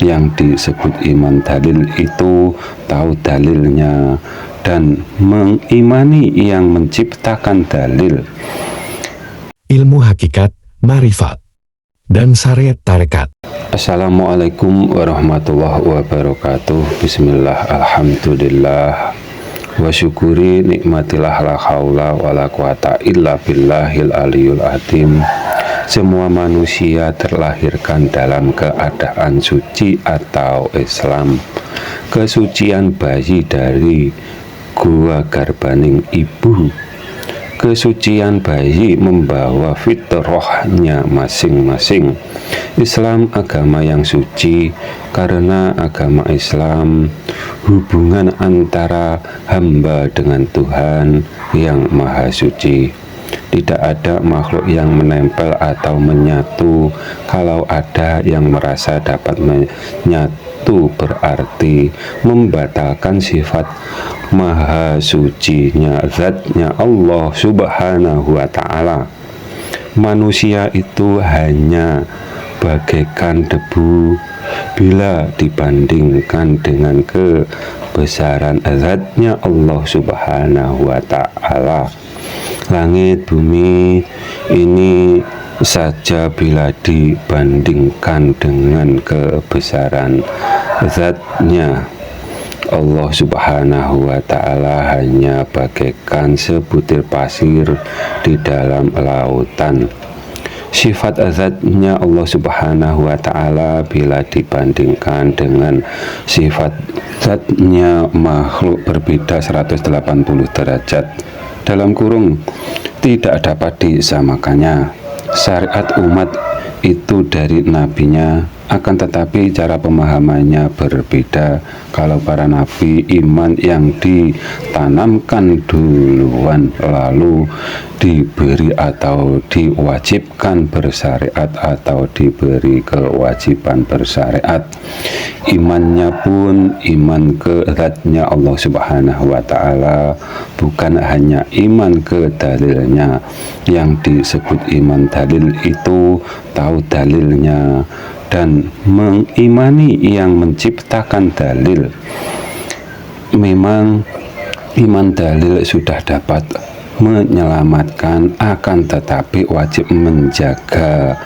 Yang disebut iman dalil itu tahu dalilnya dan mengimani yang menciptakan dalil. Ilmu hakikat, marifat, dan syariat tarekat. Assalamualaikum warahmatullahi wabarakatuh. Bismillah, alhamdulillah, wa syukuri nikmatillah, la haula wa la quwata illa billahil aliyul azim. Semua manusia terlahirkan dalam keadaan suci atau Islam. Kesucian bayi dari gua garbaning ibu. Kesucian bayi membawa fitrahnya masing-masing. Islam agama yang suci, karena agama Islam hubungan antara hamba dengan Tuhan yang maha suci. Tidak ada makhluk yang menempel atau menyatu. Kalau ada yang merasa dapat menyatu, berarti membatalkan sifat maha sucinya zatnya Allah subhanahu wa ta'ala. Manusia itu hanya bagaikan debu bila dibandingkan dengan kebesaran zatnya Allah subhanahu wa ta'ala. Langit bumi ini saja bila dibandingkan dengan kebesaran zatnya Allah subhanahu wa ta'ala hanya bagaikan sebutir pasir di dalam lautan. Sifat zatnya Allah subhanahu wa ta'ala bila dibandingkan dengan sifat zatnya makhluk berbeda 180 derajat. Dalam kurung, tidak dapat disamakannya. Syariat umat itu dari nabinya, akan tetapi cara pemahamannya berbeda. Kalau para nabi, iman yang ditanamkan duluan lalu diberi atau diwajibkan bersyariat atau diberi kewajiban bersyariat. Imannya pun iman ke zatnya Allah subhanahu wa ta'ala, bukan hanya iman ke dalilnya. Yang disebut iman dalil itu tahu dalilnya dan mengimani yang menciptakan dalil. Memang iman dalil sudah dapat menyelamatkan, akan tetapi wajib menjaga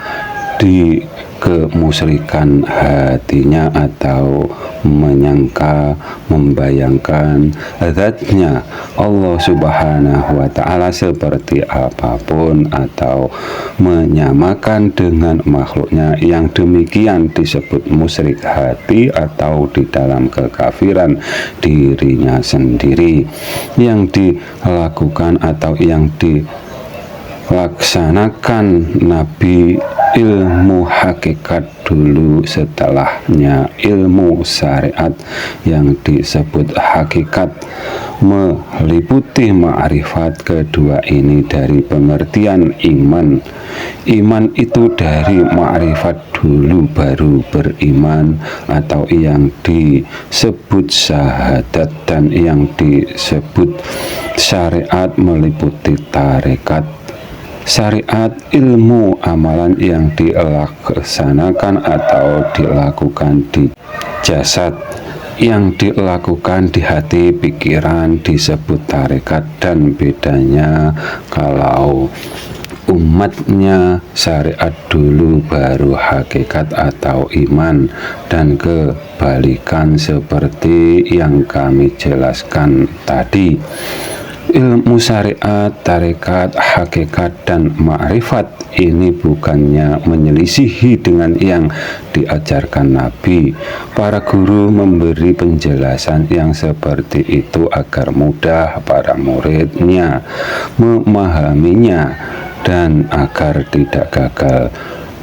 di kemusyrikan hatinya atau menyangka, membayangkan zatnya Allah subhanahu wa ta'ala seperti apapun atau menyamakan dengan makhluknya. Yang demikian disebut musyrik hati atau di dalam kekafiran dirinya sendiri. Yang dilakukan atau yang dilaksanakan Nabi ilmu hakikat dulu, setelahnya ilmu syariat. Yang disebut hakikat meliputi ma'rifat. Kedua ini dari pengertian iman. Iman itu dari ma'rifat dulu baru beriman, atau yang disebut syahadat, dan yang disebut syariat meliputi tarekat. Syariat ilmu amalan yang dilaksanakan atau dilakukan di jasad, yang dilakukan di hati pikiran disebut tarekat. Dan bedanya, kalau umatnya syariat dulu baru hakikat atau iman, dan kebalikan seperti yang kami jelaskan tadi. Ilmu syariat, tarekat, hakikat, dan ma'rifat ini bukannya menyelisihi dengan yang diajarkan Nabi. Para guru memberi penjelasan yang seperti itu agar mudah para muridnya memahaminya dan agar tidak gagal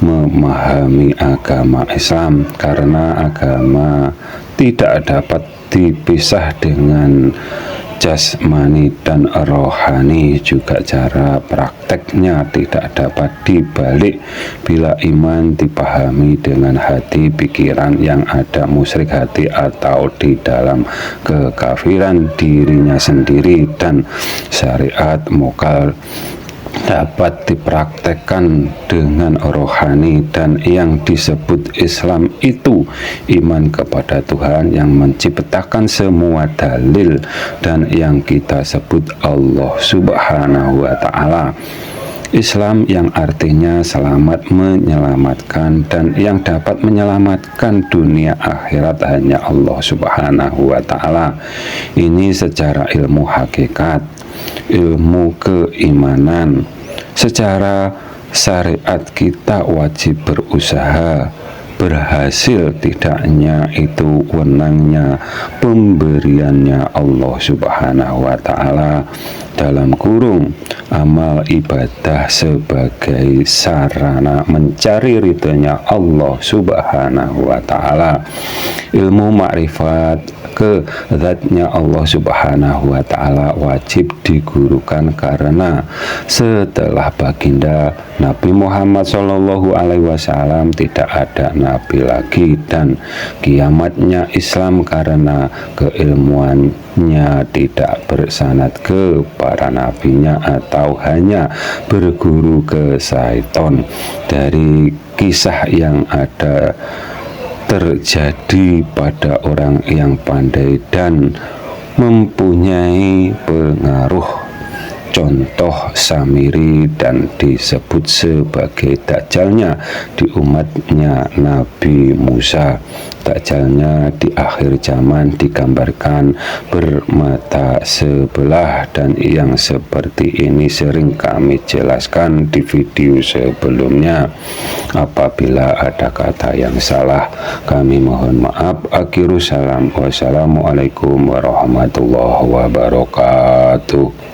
memahami agama Islam, karena agama tidak dapat dipisah dengan jasmani dan rohani. Juga cara prakteknya tidak dapat dibalik. Bila iman dipahami dengan hati pikiran yang ada musyrik hati atau di dalam kekafiran dirinya sendiri, dan syariat mokal dapat dipraktekkan dengan rohani, dan yang disebut Islam itu iman kepada Tuhan yang menciptakan semua dalil dan yang kita sebut Allah Subhanahu wa Ta'ala. Islam yang artinya selamat menyelamatkan, dan yang dapat menyelamatkan dunia akhirat hanya Allah Subhanahu wa Ta'ala. Ini secara ilmu hakikat, ilmu keimanan. Secara syariat kita wajib berusaha. Berhasil tidaknya itu wenangnya, pemberiannya Allah Subhanahu wa Ta'ala. Dalam kurung, amal ibadah sebagai sarana mencari ridhonya Allah Subhanahu wa Ta'ala. Ilmu makrifat ke zatnya Allah Subhanahu wa Ta'ala wajib digurukan, karena setelah baginda Nabi Muhammad Shallallahu Alaihi Wasallam tidak ada nabi lagi, dan kiamatnya Islam karena keilmuannya tidak bersanad ke para nabinya atau hanya berguru ke syaiton. Dari kisah yang ada terjadi pada orang yang pandai dan mempunyai pengaruh, contoh Samiri, dan disebut sebagai dajjalnya di umatnya Nabi Musa. Dajjalnya di akhir zaman digambarkan bermata sebelah, dan yang seperti ini sering kami jelaskan di video sebelumnya. Apabila ada kata yang salah, kami mohon maaf. Akhirus salam. Wassalamualaikum warahmatullahi wabarakatuh.